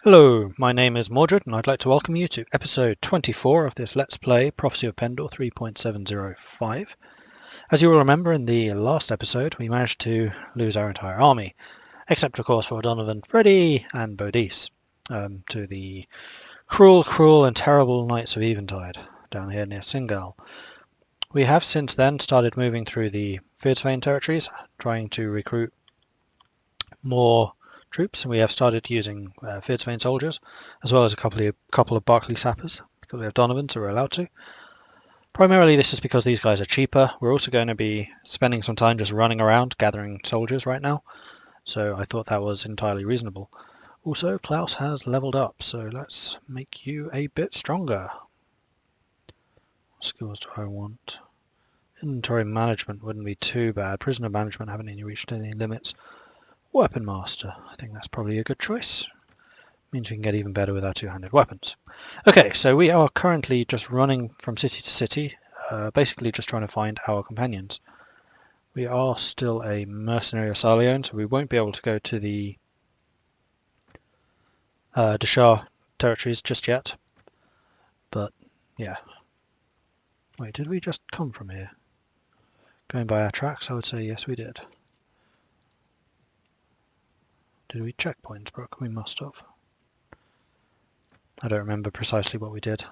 Hello, my name is Mordred and I'd like to welcome you to episode 24 of this Let's Play Prophecy of Pendor 3.705. As you will remember, in the last episode we managed to lose our entire army, except of course for Donovan, Freddy and Bodice, to the cruel and terrible Knights of Eventide down here near Singal. We have since then started moving through the Fierdsvain territories, trying to recruit more troops, and we have started using Fierdsvain soldiers, as well as a couple of Barclay sappers, because we have Donovan, so we're allowed to. Primarily this is because these guys are cheaper. We're also going to be spending some time just running around gathering soldiers right now, so I thought that was entirely reasonable. Also, Klaus has leveled up, so let's make you a bit stronger. What skills do I want? Inventory management wouldn't be too bad. Prisoner management, haven't reached any limits. Weapon Master, I think that's probably a good choice. Means we can get even better with our two-handed weapons. Okay, so we are currently just running from city to city, basically just trying to find our companions. We are still a mercenary or sarlion, so we won't be able to go to the Deshar territories just yet. But, yeah. Wait, did we just come from here? Going by our tracks, I would say yes we did. Did we checkpoints, Brooke? We must have. I don't remember precisely what we did.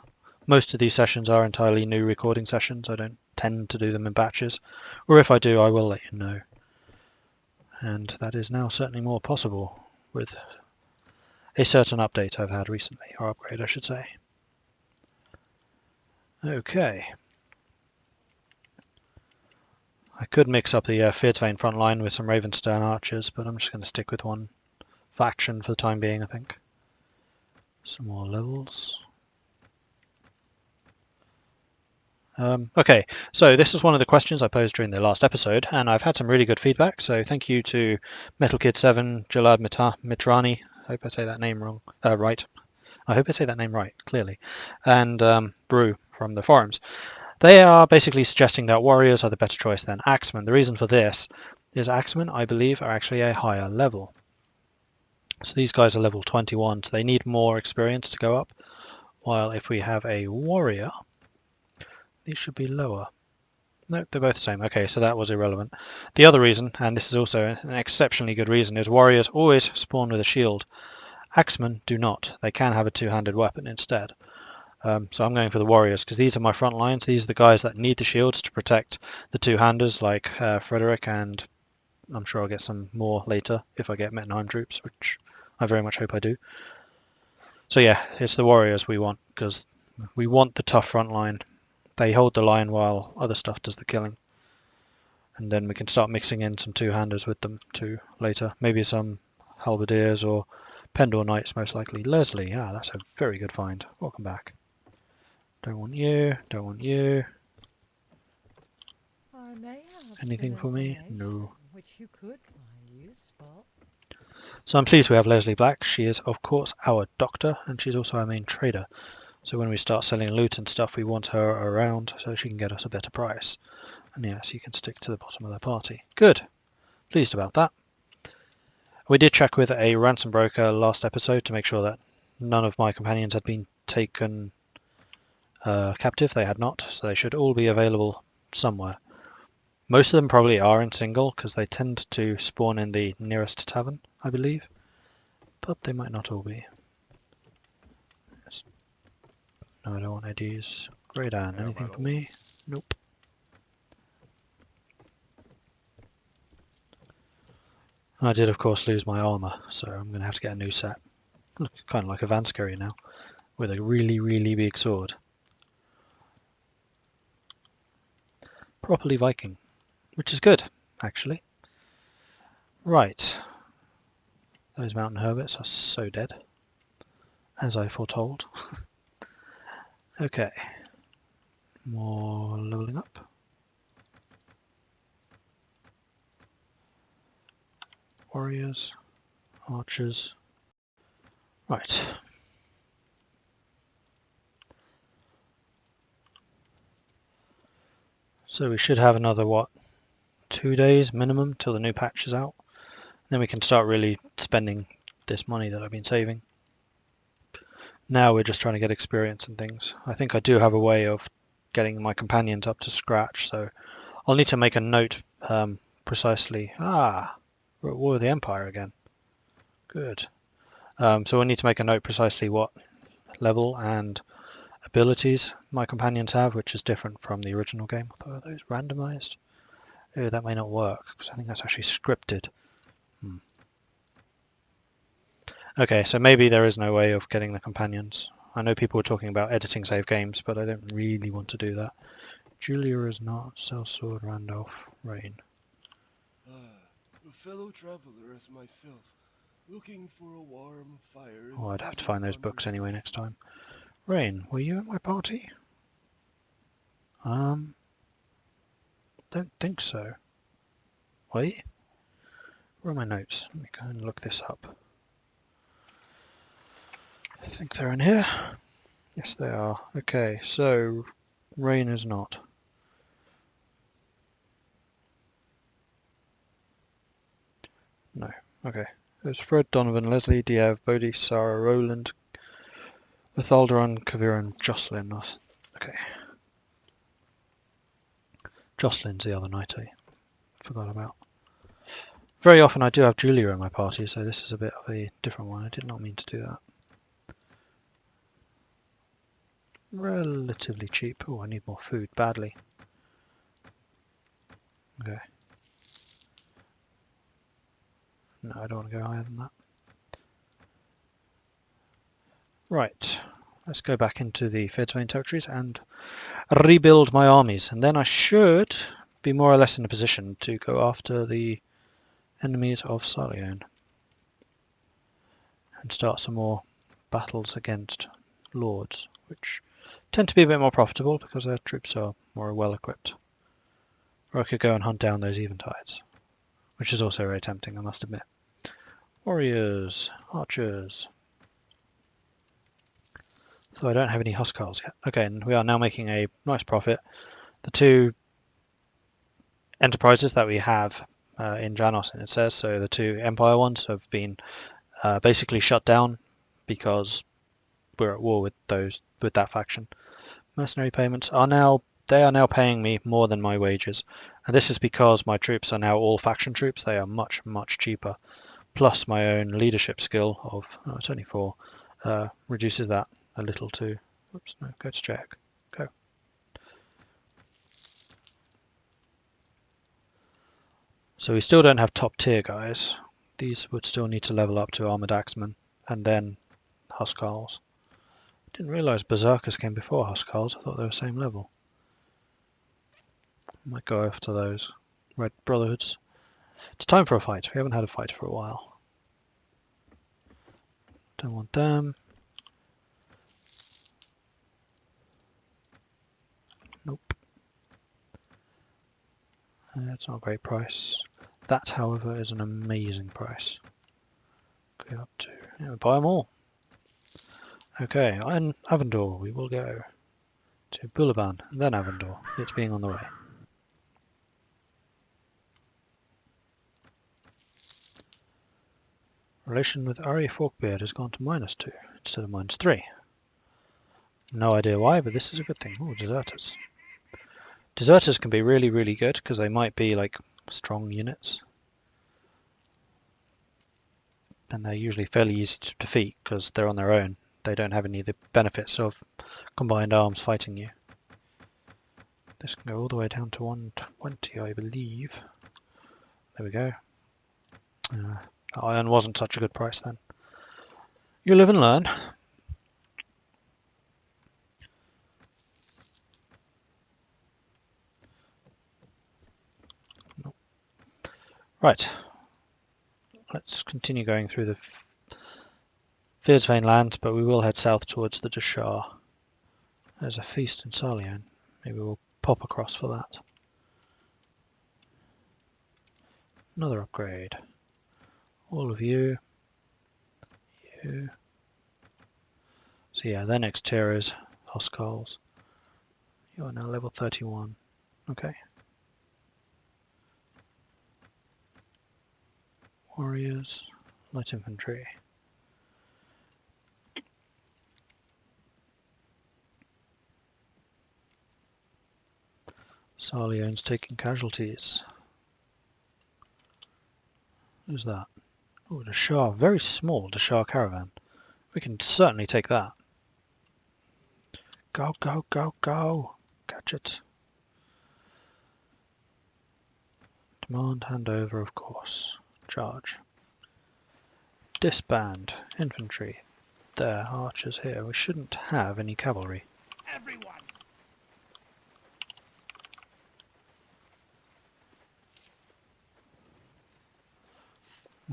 Most of these sessions are entirely new recording sessions. I don't tend to do them in batches. Or if I do, I will let you know. And that is now certainly more possible with a certain update I've had recently, or upgrade I should say. Okay. I could mix up the Fierdsvain front line with some Ravenstern archers, but I'm just going to stick with one faction for the time being, I think. Some more levels. Okay, so this is one of the questions I posed during the last episode, and I've had some really good feedback, so thank you to MetalKid7, Jalad Mitrani, I hope I say that name wrong, right. I hope I say that name right, clearly, and Brew from the forums. They are basically suggesting that warriors are the better choice than axemen. The reason for this is axemen, I believe, are actually a higher level. So these guys are level 21, so they need more experience to go up, while if we have a warrior, these should be lower. No, they're both the same. Okay, so that was irrelevant. The other reason, and this is also an exceptionally good reason, is warriors always spawn with a shield. Axemen do not. They can have a two-handed weapon instead. So I'm going for the warriors, because these are my front lines. These are the guys that need the shields to protect the two-handers, like Frederick, and I'm sure I'll get some more later if I get Mettenheim troops, which I very much hope I do. So yeah, it's the warriors we want, because we want the tough front line. They hold the line while other stuff does the killing. And then we can start mixing in some two-handers with them too later. Maybe some halberdiers or Pendor knights most likely. Leslie, that's a very good find. Welcome back. Don't want you, don't want you. I may have Anything for me? No. which you could find useful. So I'm pleased we have Leslie Black. She is of course our doctor, and she's also our main trader. So when we start selling loot and stuff, we want her around so she can get us a better price. And yes, you can stick to the bottom of the party. Good. Pleased about that. We did check with a ransom broker last episode to make sure that none of my companions had been taken captive. They had not, so they should all be available somewhere. Most of them probably are in single, because they tend to spawn in the nearest tavern, I believe. But they might not all be. Yes. No, I don't want IDs. Great Anne, anything for me? Nope. I did of course lose my armour, so I'm going to have to get a new set. Looks kind of like a Vanskerry now, with a really big sword. Properly Viking, which is good, actually. Right. Those mountain hermits are so dead, as I foretold. Okay. More leveling up. Warriors, archers. Right. So we should have another, 2 days minimum till the new patch is out. Then we can start really spending this money that I've been saving. Now we're just trying to get experience and things. I think I do have a way of getting my companions up to scratch, so I'll need to make a note precisely. We're at war with the Empire again. Good. So we'll need to make a note precisely what level and abilities my companions have, which is different from the original game. Although are those randomized? Oh, that may not work, because I think that's actually scripted. Okay, so maybe there is no way of getting the companions. I know people were talking about editing save games, but I don't really want to do that. Julia is not. Sellsword, Randolph, Rain. A fellow traveler as myself, looking for a warm fire. Oh, I'd have to find those books anyway next time. Rain, were you at my party? Don't think so. Wait, where are my notes? Let me go and look this up. I think they're in here. Yes, they are. Okay, so Rain is not. No. Okay. There's Fred, Donovan, Leslie, Diev, Bodhi, Sarah, Roland, Lethaldaron, Kaviran, Jocelyn. Okay. Jocelyn's the other knight I forgot about. Very often I do have Julia in my party, so this is a bit of a different one. I did not mean to do that. Relatively cheap. Oh, I need more food badly. Okay. No, I don't want to go higher than that. Right. Let's go back into the Fed's territories and rebuild my armies, and then I should be more or less in a position to go after the enemies of Sarlion and start some more battles against lords, which tend to be a bit more profitable because their troops are more well equipped. Or I could go and hunt down those Eventides, which is also very tempting, I must admit. Warriors, archers. So I don't have any Huskarls yet. Okay, and we are now making a nice profit. The two enterprises that we have in Janos, and it says, so the two Empire ones have been basically shut down because we're at war with that faction. Mercenary payments are now paying me more than my wages, and this is because my troops are now all faction troops. They are much, much cheaper. Plus my own leadership skill of it's only 4 reduces that a little too. Oops, no, go to check. Go. So we still don't have top tier guys. These would still need to level up to Armoured Axemen and then Huskarls. Didn't realise Berserkers came before Huskarls. I thought they were same level. Might go after those Red Brotherhoods. It's time for a fight. We haven't had a fight for a while. Don't want them. Nope. That's not a great price. That, however, is an amazing price. Go up to... Yeah, buy them all. Okay, in Avendor we will go to Bulaban, and then Avendor. It's being on the way. Relation with Ari Forkbeard has gone to -2 instead of -3. No idea why, but this is a good thing. Oh, deserters. Deserters can be really, really good because they might be like strong units. And they're usually fairly easy to defeat because they're on their own. They don't have any of the benefits of combined arms fighting you. This can go all the way down to 120, I believe. There we go. Iron wasn't such a good price then. You live and learn. Nope. Right. Let's continue going through the Fearsvain land, but we will head south towards the Dashar. There's a feast in Sarlion. Maybe we'll pop across for that. Another upgrade. All of you. You. So yeah, their next tier is Huskarls. You are now level 31. Okay. Warriors. Light infantry. Sarlion's taking casualties. Who's that? Oh, the Shah. Very small, the Shah caravan. We can certainly take that. Go, go, go, go. Catch it. Demand handover, of course. Charge. Disband. Infantry. There, archers here. We shouldn't have any cavalry. Everyone!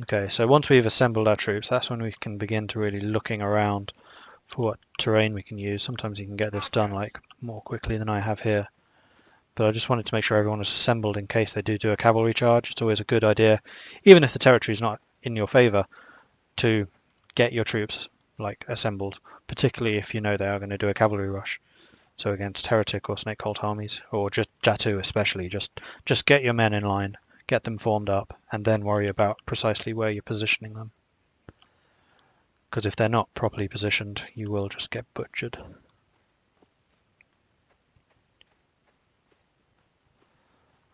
Okay, so once we've assembled our troops, that's when we can begin to really looking around for what terrain we can use. Sometimes you can get this done like more quickly than I have here. But I just wanted to make sure everyone was assembled in case they do a cavalry charge. It's always a good idea, even if the territory is not in your favour, to get your troops like assembled, particularly if you know they are going to do a cavalry rush. So against heretic or snake cult armies, or just Jatu especially, just get your men in line, get them formed up, and then worry about precisely where you're positioning them. Because if they're not properly positioned, you will just get butchered.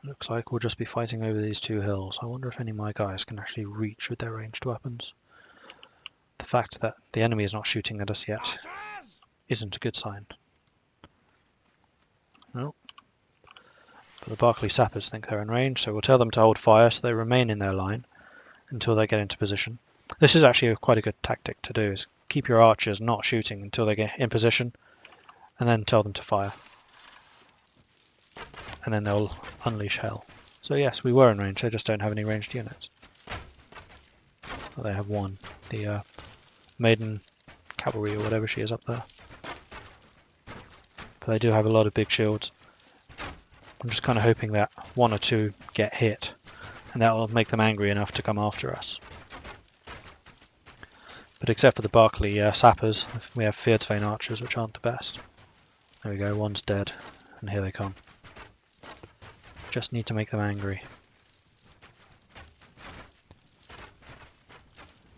Looks like we'll just be fighting over these two hills. I wonder if any of my guys can actually reach with their ranged weapons. The fact that the enemy is not shooting at us yet isn't a good sign. No. But the Berkeley sappers think they're in range, so we'll tell them to hold fire so they remain in their line until they get into position. This is actually quite a good tactic to do, is keep your archers not shooting until they get in position, and then tell them to fire. And then they'll unleash hell. So yes, we were in range, they just don't have any ranged units. Well, they have one, the maiden cavalry or whatever she is up there. But they do have a lot of big shields. I'm just kind of hoping that one or two get hit, and that will make them angry enough to come after us. But except for the Berkeley sappers, we have Fierdsvane archers, which aren't the best. There we go, one's dead, and here they come. Just need to make them angry.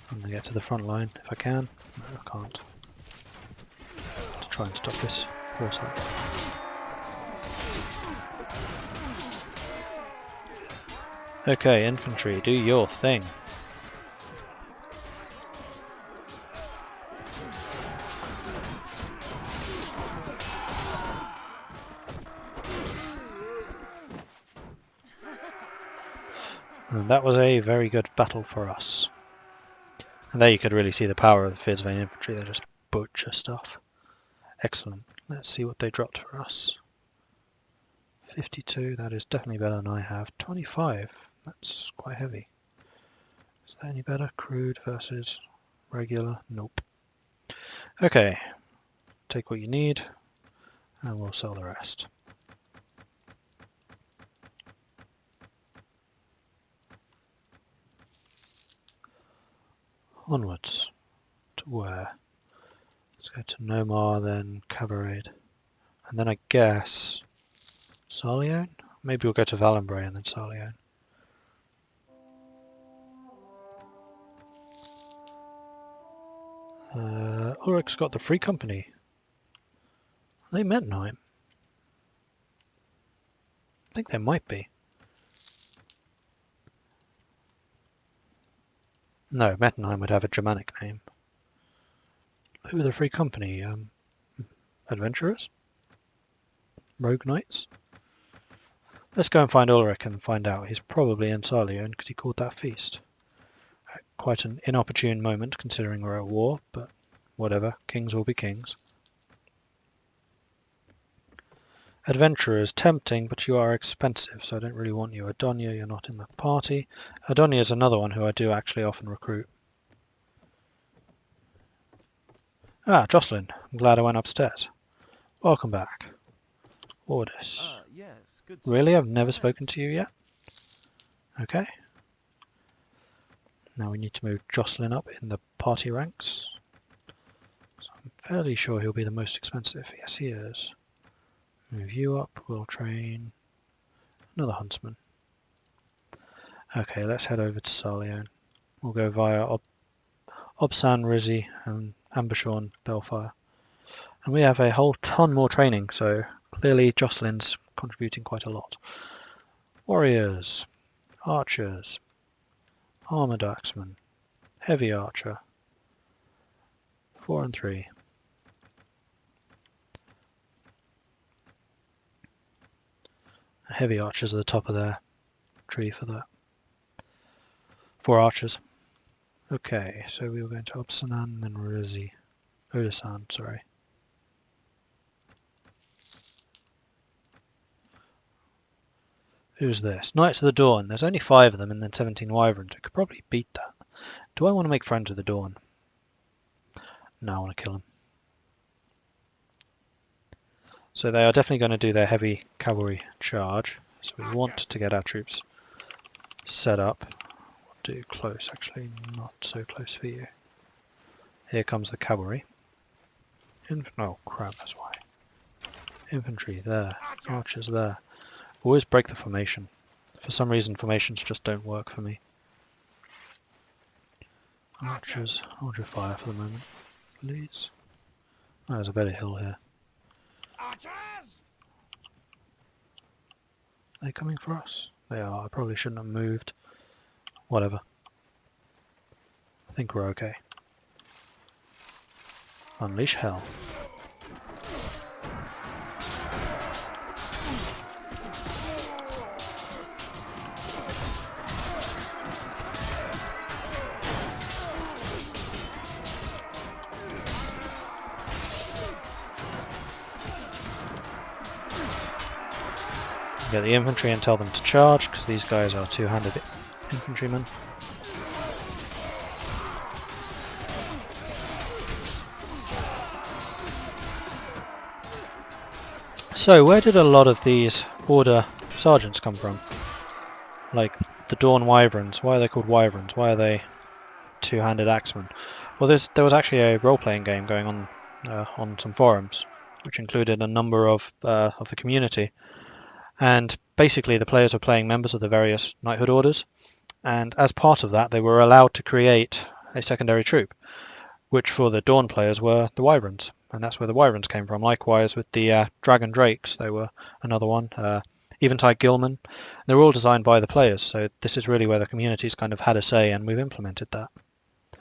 I'm going to get to the front line if I can. No, I can't. To try and stop this foresight. Okay, infantry, do your thing. And that was a very good battle for us. And there you could really see the power of the Fierdsvane infantry, they just butcher stuff. Excellent. Let's see what they dropped for us. 52, that is definitely better than I have. 25, that's quite heavy. Is that any better? Crude versus regular? Nope. Okay, take what you need, and we'll sell the rest. Onwards. To where? Let's go to Nomar, then Cabaret. And then I guess Sarlion? Maybe we'll go to Valenbray and then Sarlion. Ulrich's got the Free Company. Are they Mettenheim? I think they might be. No, Mettenheim would have a Germanic name. Who are the Free Company? Adventurers? Rogue Knights? Let's go and find Ulrich and find out. He's probably in Sarlion because he called that feast. Quite an inopportune moment considering we're at war, but whatever. Kings will be kings. Adventurers, tempting, but you are expensive, so I don't really want you. Adonia, you're not in the party. Adonia is another one who I do actually often recruit. Ah, Jocelyn. I'm glad I went upstairs. Welcome back. Orders. Yes, good. Really? I've never spoken to you yet? Okay. Now we need to move Jocelyn up in the party ranks. So I'm fairly sure he'll be the most expensive. Yes, he is. Move you up. We'll train another huntsman. Okay, let's head over to Sarlion. We'll go via Obsan, Rizzi, and Ambershorn, Belfire. And we have a whole ton more training, so clearly Jocelyn's contributing quite a lot. Warriors, archers, armoured axemen, heavy archer, 4 and 3. Heavy archers at the top of their tree for that. 4 archers. Okay, so we were going to Obsanan and then Rizi. Odasan, sorry. Who's this? Knights of the Dawn. There's only 5 of them and then 17 wyverns. We could probably beat that. Do I want to make friends with the Dawn? No, I want to kill them. So they are definitely going to do their heavy cavalry charge. So we want to get our troops set up. We'll do close, actually, not so close for you. Here comes the cavalry. Oh crap, that's why. Infantry there, archers there. Always break the formation. For some reason formations just don't work for me. Archers, hold your fire for the moment, please. Oh, there's a better hill here. Archers! Are they coming for us? They are. I probably shouldn't have moved. Whatever. I think we're okay. Unleash hell. Get the infantry and tell them to charge, because these guys are two-handed infantrymen. So, where did a lot of these order sergeants come from? Like the Dawn Wyverns. Why are they called Wyverns? Why are they two-handed axemen? Well, there was actually a role-playing game going on some forums, which included a number of the community. And basically the players were playing members of the various knighthood orders, and as part of that they were allowed to create a secondary troop, which for the Dawn players were the Wyverns, and that's where the Wyverns came from. Likewise with the Dragon Drakes, they were another one. Eventide Gilman, they were all designed by the players, so this is really where the community's kind of had a say, and we've implemented that. Do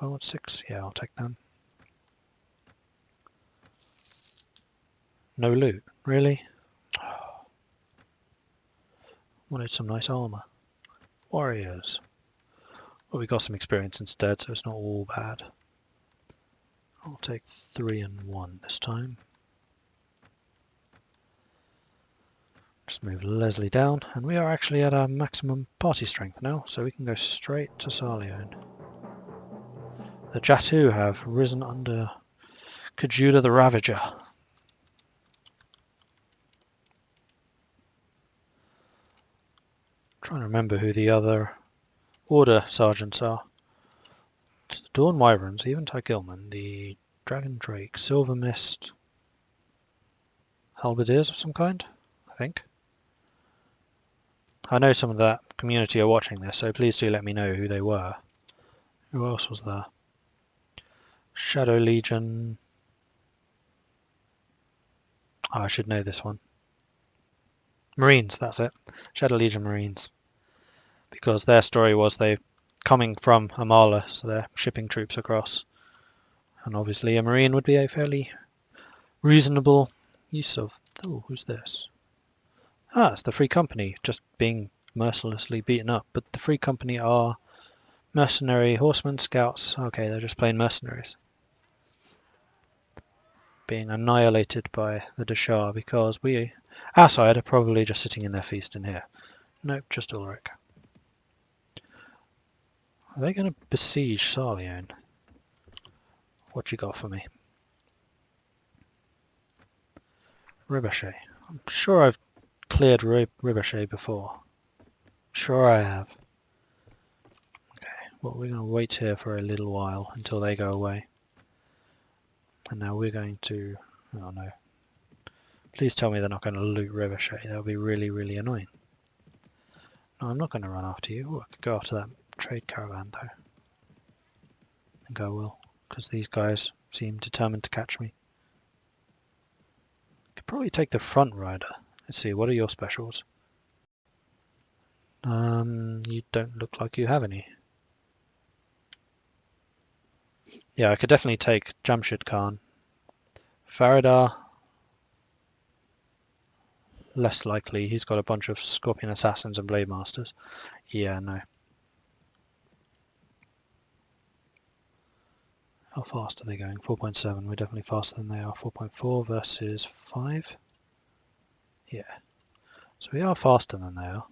I want 6? Yeah, I'll take them. No loot, really? Wanted some nice armour. Warriors. Well, we got some experience instead, so it's not all bad. I'll take 3 and 1 this time. Just move Leslie down, and we are actually at our maximum party strength now, so we can go straight to Sarlion. The Jatu have risen under Kajula the Ravager. Trying to remember who the other order sergeants are. It's the Dawn Wyverns, Eventide Gilman, the Dragon Drake, Silver Mist, halberdiers of some kind, I think. I know some of that community are watching this, so please do let me know who they were. Who else was there? Shadow Legion. Oh, I should know this one. Marines, that's it. Shadow Legion Marines. Because their story was they're coming from Amala, so they're shipping troops across. And obviously a Marine would be a fairly reasonable use of... Oh, who's this? Ah, it's the Free Company, just being mercilessly beaten up. But the Free Company are mercenary horsemen, scouts. Okay, they're just plain mercenaries. Being annihilated by the Dashar, because our side are probably just sitting in their feast in here. Nope, just Ulrich. Are they going to besiege Sarlion? What you got for me? Ricochet. I'm sure I've cleared Ricochet before. Sure I have. Okay, well we're going to wait here for a little while until they go away. And now we're going to... Oh no. Please tell me they're not going to loot Ricochet. That would be really, really annoying. No, I'm not going to run after you. Ooh, I could go after that trade caravan though. I think I will, because these guys seem determined to catch me. Could probably take the front rider. Let's see, what are your specials? You don't look like you have any. Yeah, I could definitely take Jamshid Khan. Faradar, less likely. He's got a bunch of Scorpion Assassins and Blade Masters. Yeah, no. How fast are they going? 4.7. We're definitely faster than they are. 4.4 versus 5. Yeah. So we are faster than they are.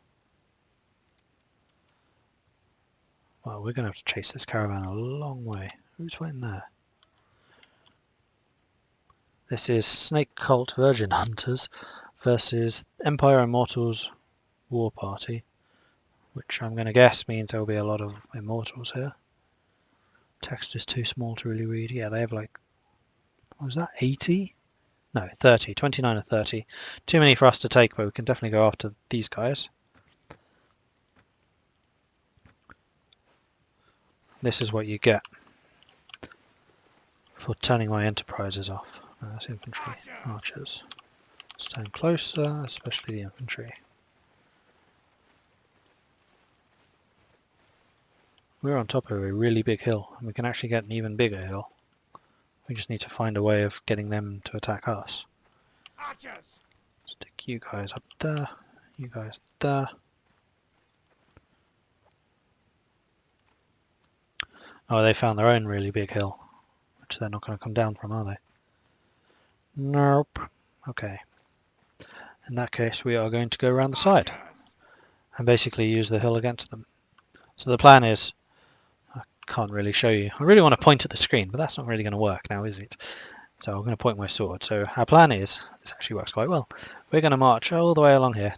Well, we're going to have to chase this caravan a long way. Who's waiting there? This is Snake Cult Virgin Hunters versus Empire Immortals War Party, which I'm going to guess means there will be a lot of Immortals here. Text is too small to really read. Yeah, they have like, what was that, 80? No, 30. 29 or 30. Too many for us to take, but we can definitely go after these guys. This is what you get for turning my enterprises off. That's infantry, archers. Stand closer, especially the infantry. We're on top of a really big hill, and we can actually get an even bigger hill. We just need to find a way of getting them to attack us. Archers! Stick you guys up there, you guys there. Oh, they found their own really big hill, which they're not going to come down from, are they? Nope. Okay. In that case, we are going to go around the side and basically use the hill against them. So the plan is, I can't really show you. I really want to point at the screen, but that's not really going to work now, is it? So I'm going to point my sword. So our plan is, this actually works quite well. We're going to march all the way along here,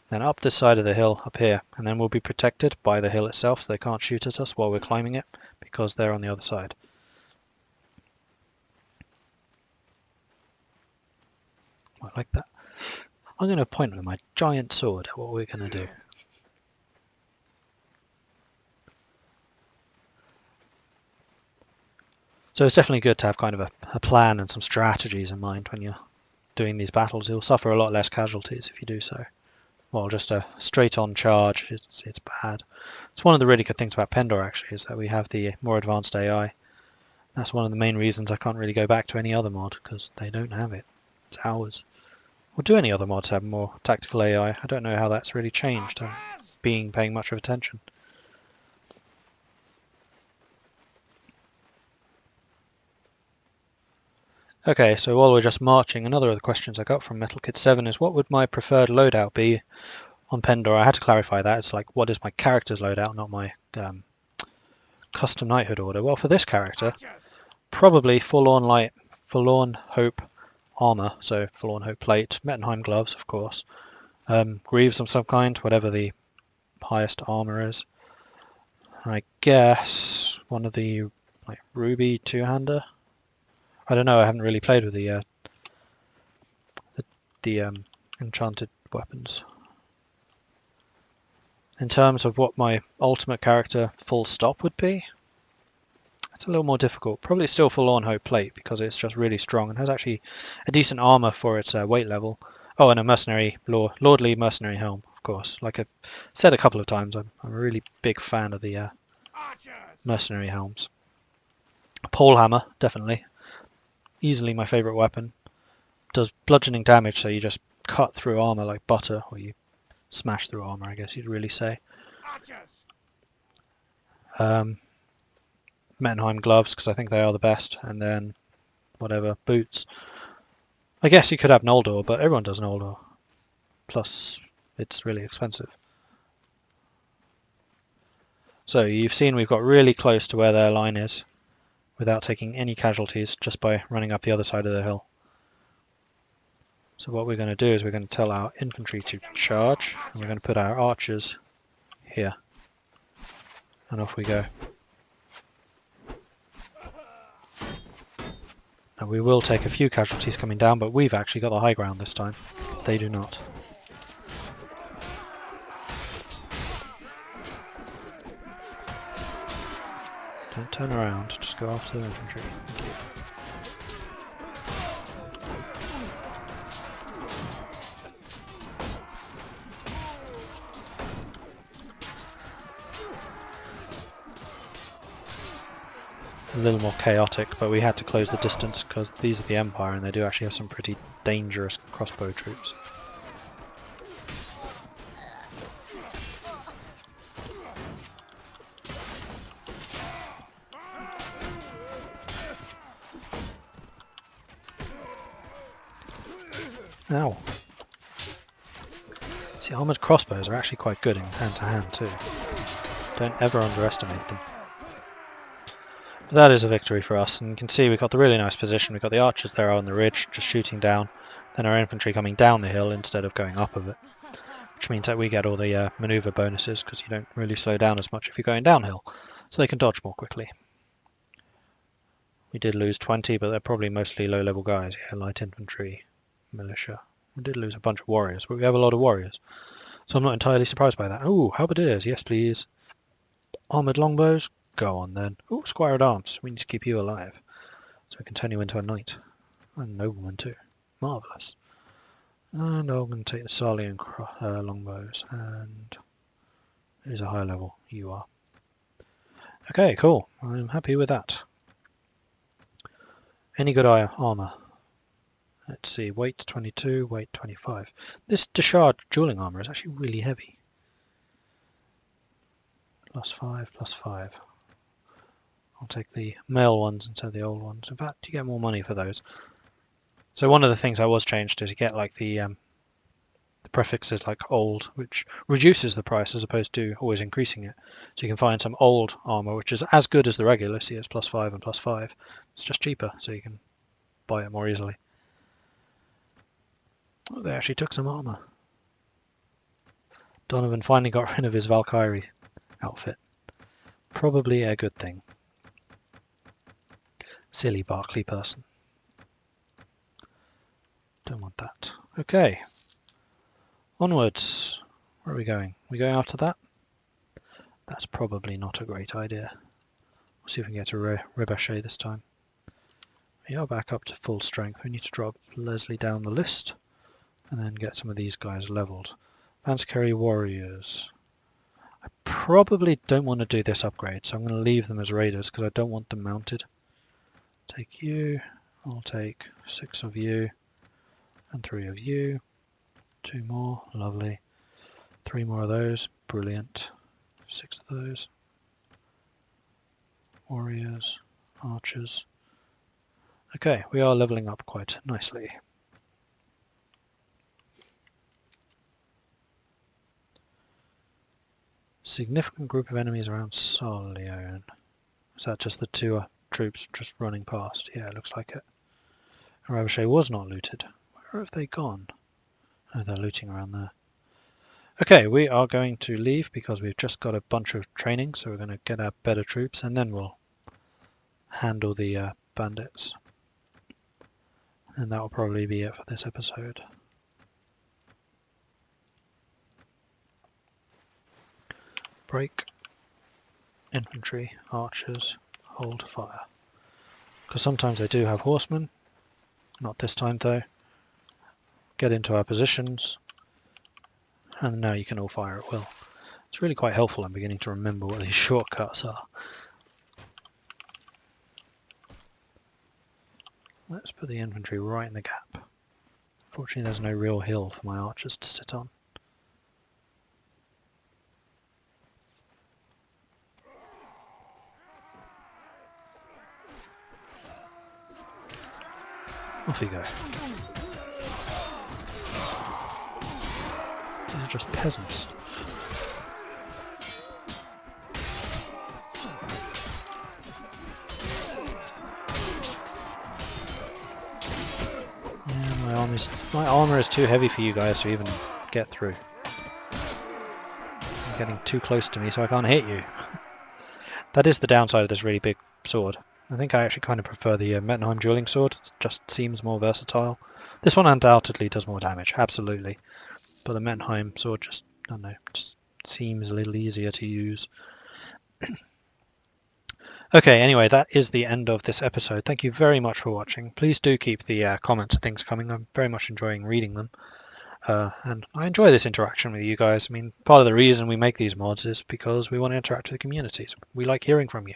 then up this side of the hill, up here, and then we'll be protected by the hill itself, so they can't shoot at us while we're climbing it, because they're on the other side. I like that. I'm going to point with my giant sword at what we're going to do. So it's definitely good to have kind of a plan and some strategies in mind when you're doing these battles. You'll suffer a lot less casualties if you do so. Well, just a straight-on charge, it's bad. It's one of the really good things about Pendor, actually, is that we have the more advanced AI. That's one of the main reasons I can't really go back to any other mod, because they don't have it. It's ours. Or do any other mods have more tactical AI? I don't know how that's really changed. I'm paying much of attention. Okay, so while we're just marching, another of the questions I got from MetalKid7 is what would my preferred loadout be on Pendor? I had to clarify that. It's like, what is my character's loadout, not my custom knighthood order? Well, for this character, probably Forlorn Hope armor, so Forlorn Hope plate, Mettenheim gloves, of course, greaves of some kind, whatever the highest armor is. I guess one of the like ruby two-hander. I don't know. I haven't really played with the enchanted weapons. In terms of what my ultimate character full stop would be, it's a little more difficult. Probably still Forlorn Hope plate because it's just really strong and has actually a decent armor for its weight level. Oh, and a mercenary, lordly mercenary helm, of course. Like I've said a couple of times, I'm a really big fan of the mercenary helms. A pole hammer, definitely. Easily my favourite weapon. Does bludgeoning damage, so you just cut through armour like butter, or you smash through armour, I guess you'd really say. Mettenheim gloves, because I think they are the best, and then whatever, boots. I guess you could have Noldor, but everyone does Noldor. Plus, it's really expensive. So you've seen we've got really close to where their line is, without taking any casualties, just by running up the other side of the hill. So what we're going to do is we're going to tell our infantry to charge, and we're going to put our archers here. And off we go. And we will take a few casualties coming down, but we've actually got the high ground this time. They do not. Don't turn around, just go after the infantry. Thank you. a little more chaotic, but we had to close the distance because these are the Empire and they do actually have some pretty dangerous crossbow troops. Ow. See, armoured crossbows are actually quite good in hand-to-hand too. Don't ever underestimate them. But that is a victory for us, and you can see we've got the really nice position. We've got the archers there on the ridge, just shooting down, then our infantry coming down the hill instead of going up of it, which means that we get all the manoeuvre bonuses, because you don't really slow down as much if you're going downhill, so they can dodge more quickly. We did lose 20, but they're probably mostly low-level guys. Yeah, light infantry, militia. We did lose a bunch of warriors, but we have a lot of warriors, so I'm not entirely surprised by that. Ooh, halberdiers, yes please. Armoured longbows, go on then. Ooh, squire at arms, we need to keep you alive, so we can turn you into a knight. And a nobleman too. Marvellous. And I'm going to take the sarlion longbows, and who's a higher level? You are. Okay, cool. I'm happy with that. Any good armour? Let's see, weight 22, weight 25. This discharge dueling armour is actually really heavy. +5, +5. I'll take the male ones instead of the old ones. In fact, you get more money for those. So one of the things I was changed is you get like the prefixes like old, which reduces the price as opposed to always increasing it. So you can find some old armour which is as good as the regular, see it's +5 and +5. It's just cheaper, so you can buy it more easily. Oh, they actually took some armour. Donovan finally got rid of his Valkyrie outfit. Probably a good thing. Silly Barclay person. Don't want that. Okay. Onwards. Where are we going? We going after that? That's probably not a great idea. We'll see if we can get to Ricochet this time. We are back up to full strength. We need to drop Leslie down the list and then get some of these guys leveled. Vance carry warriors. I probably don't want to do this upgrade, so I'm going to leave them as raiders because I don't want them mounted. Take you. I'll take 6 of you and 3 of you. 2 more. Lovely. 3 more of those. Brilliant. 6 of those. Warriors. Archers. Okay, we are leveling up quite nicely. Significant group of enemies around sarlion. Is that just the 2 troops just running past? Yeah, it looks like it. Ricochet was not looted. Where have they gone? Oh, they're looting around there. Okay, we are going to leave because we've just got a bunch of training, so we're going to get our better troops and then we'll handle the bandits. And that will probably be it for this episode. Break. Infantry, archers, hold fire. Because sometimes they do have horsemen. Not this time though. Get into our positions. And now you can all fire at will. It's really quite helpful. I'm beginning to remember what these shortcuts are. Let's put the infantry right in the gap. Unfortunately there's no real hill for my archers to sit on. Off you go. These are just peasants. Yeah, my armor is too heavy for you guys to even get through. You're getting too close to me so I can't hit you. That is the downside of this really big sword. I think I actually kind of prefer the Mettenheim dueling sword. It just seems more versatile. This one undoubtedly does more damage, absolutely. But the Mettenheim sword just, I don't know, just seems a little easier to use. Okay, anyway, that is the end of this episode. Thank you very much for watching. Please do keep the comments and things coming. I'm very much enjoying reading them. And I enjoy this interaction with you guys. I mean, part of the reason we make these mods is because we want to interact with the community. So we like hearing from you.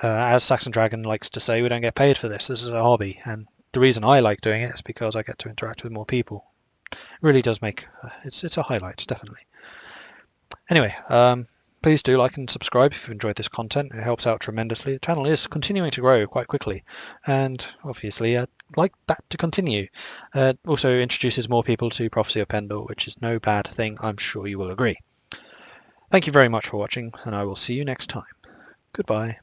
As Saxon Dragon likes to say, we don't get paid for this. This is a hobby, and the reason I like doing it is because I get to interact with more people. It really does make it's a highlight, definitely. Anyway, please do like and subscribe if you've enjoyed this content. It helps out tremendously. The channel is continuing to grow quite quickly, and obviously I'd like that to continue. It also introduces more people to Prophecy of Pendor, which is no bad thing, I'm sure you will agree. Thank you very much for watching, and I will see you next time. Goodbye.